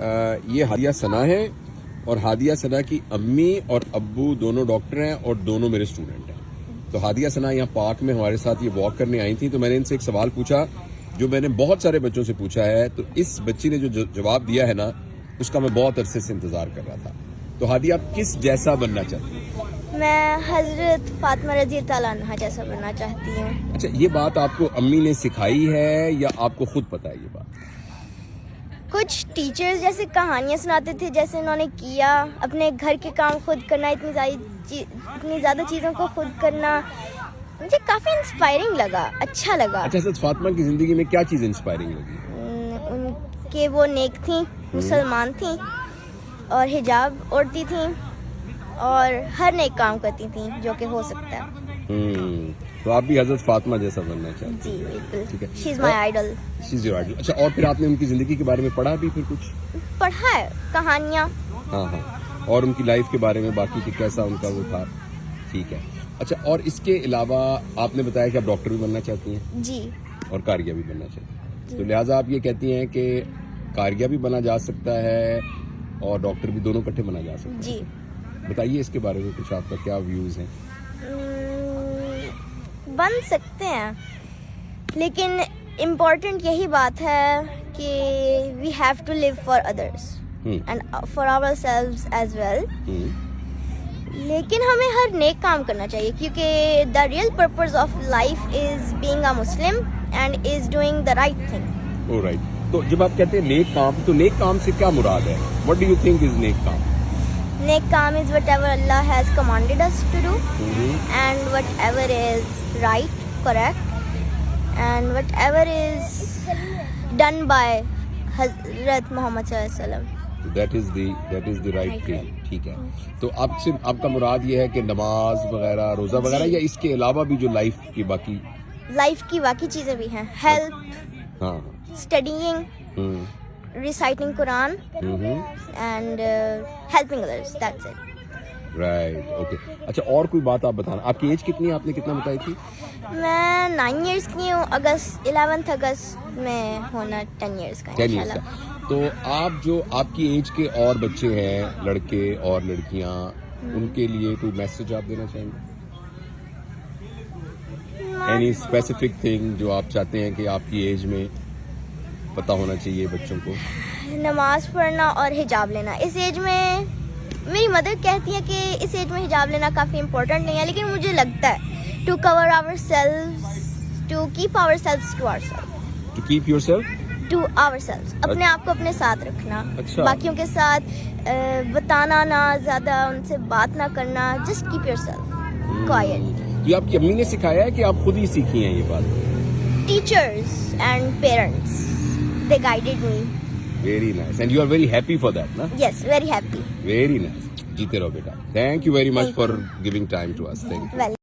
یہ ہادیہ ثنا ہے اور ہادیہ ثنا کی امی اور ابو دونوں ڈاکٹر ہیں اور دونوں میرے اسٹوڈنٹ ہیں. تو ہادیہ ثنا یہاں پارک میں ہمارے ساتھ یہ واک کرنے آئی تھیں. تو میں نے ان سے ایک سوال پوچھا جو میں نے بہت سارے بچوں سے پوچھا ہے. تو اس بچی نے جو جواب دیا ہے نا اس کا میں بہت عرصے سے انتظار کر رہا تھا. تو ہادیہ آپ کس جیسا بننا چاہتی ہیں؟ میں حضرت فاطمہ رضی اللہ عنہا جیسا بننا چاہتی ہوں. اچھا یہ بات آپ کو امی نے سکھائی ہے یا آپ کو خود پتا ہے یہ بات؟ کچھ ٹیچرز جیسے کہانیاں سناتے تھے جیسے انہوں نے کیا، اپنے گھر کے کام خود کرنا، اتنی زیادہ چیزوں کو خود کرنا، مجھے کافی انسپائرنگ لگا، اچھا لگا. اچھا حضرت فاطمہ کی زندگی میں کیا چیز انسپائرنگ لگی؟ ان کے وہ نیک تھیں، مسلمان تھیں اور حجاب اوڑھتی تھیں اور ہر نیک کام کرتی تھیں جو کہ ہو سکتا ہے. تو آپ بھی حضرت فاطمہ جیسا بننا چاہتے ہیں؟ جی بالکل. ٹھیک ہے. She is my idol. She is your idol. اچھا اور پھر آپ نے ان کی زندگی کے بارے میں پڑھا بھی پھر کچھ؟ پڑھا ہے کہانیاں. ہاں اور ان کی لائف کے بارے میں باقی کہ کیسا ان کا وہ تھا. ٹھیک ہے. اچھا اور اس کے علاوہ آپ نے بتایا کہ آپ ڈاکٹر بھی بننا چاہتی ہیں جی. اور قاریہ بھی بننا چاہتی ہیں. تو لہٰذا آپ یہ کہتی ہیں کہ قاریہ بھی بنا جا سکتا ہے اور ڈاکٹر بھی دونوں اکٹھے بنا جا سکتا ہے. جی بتائیے اس کے بارے میں کچھ، آپ کا کیا ویوز ہیں؟ بن سکتے ہیں لیکن امپورٹنٹ یہی بات ہے کہ we have to live for others and for ourselves as well. لیکن ہمیں ہر نیک کام کرنا چاہیے کیونکہ the real purpose of life is being a Muslim and is doing the right thing. All right. تو جب آپ کہتے ہیں نیک کام تو نیک کام سے کیا مراد ہے؟ What do you think is نیک کام؟ نیک کام is whatever Allah has commanded us to do and whatever is right, correct and whatever is done by Hazrat Muhammad sallallahu alaihi wasallam. That is the right thing. ٹھیک ہے. تو آپ کا مراد یہ ہے کہ نماز وغیرہ، روزہ وغیرہ یا اس کے علاوہ بھی جو لائف کی باقی چیزیں بھی ہیں، health, studying, reciting Quran and helping others. That's it. Right. Okay. اچھا اور کوئی بات آپ بتانا. آپ کی ایج کتنی ہے؟ آپ نے کتنا بتائی تھی؟ میں 9 years کی ہوں. 11 اگست میں ہونا 10 years کا 10 years کا. تو آپ کی ایج کے اور بچے ہیں، لڑکے اور لڑکیاں، ان کے لیے کوئی میسج آپ دینا چاہیں گے؟ اینی اسپیسیفک تھنگ جو آپ چاہتے ہیں کہ آپ کی ایج میں پتا ہونا چاہیے بچوں کو؟ نماز پڑھنا اور حجاب لینا. اس ایج میں میری مدر کہتی ہے کہ اس ایج میں حجاب لینا کافی امپورٹنٹ نہیں ہے، لیکن مجھے لگتا ہے to cover ourselves, to keep ourselves to ourself. To keep yourself to ourself. اپنے آپ کو اپنے ساتھ رکھنا. اچھا. باقیوں کے ساتھ بتانا نہ، زیادہ ان سے بات نہ کرنا. Just keep your self quite. یہ آپ کی امی نے سکھایا ہے کہ آپ خود ہی سیکھی ہیں یہ بات؟ Teachers and parents they guided me. Very nice. And you are very happy for that, na? Yes, very happy. Very nice. Jeete raho beta. Thank you very much for giving time to us. Thank you. Well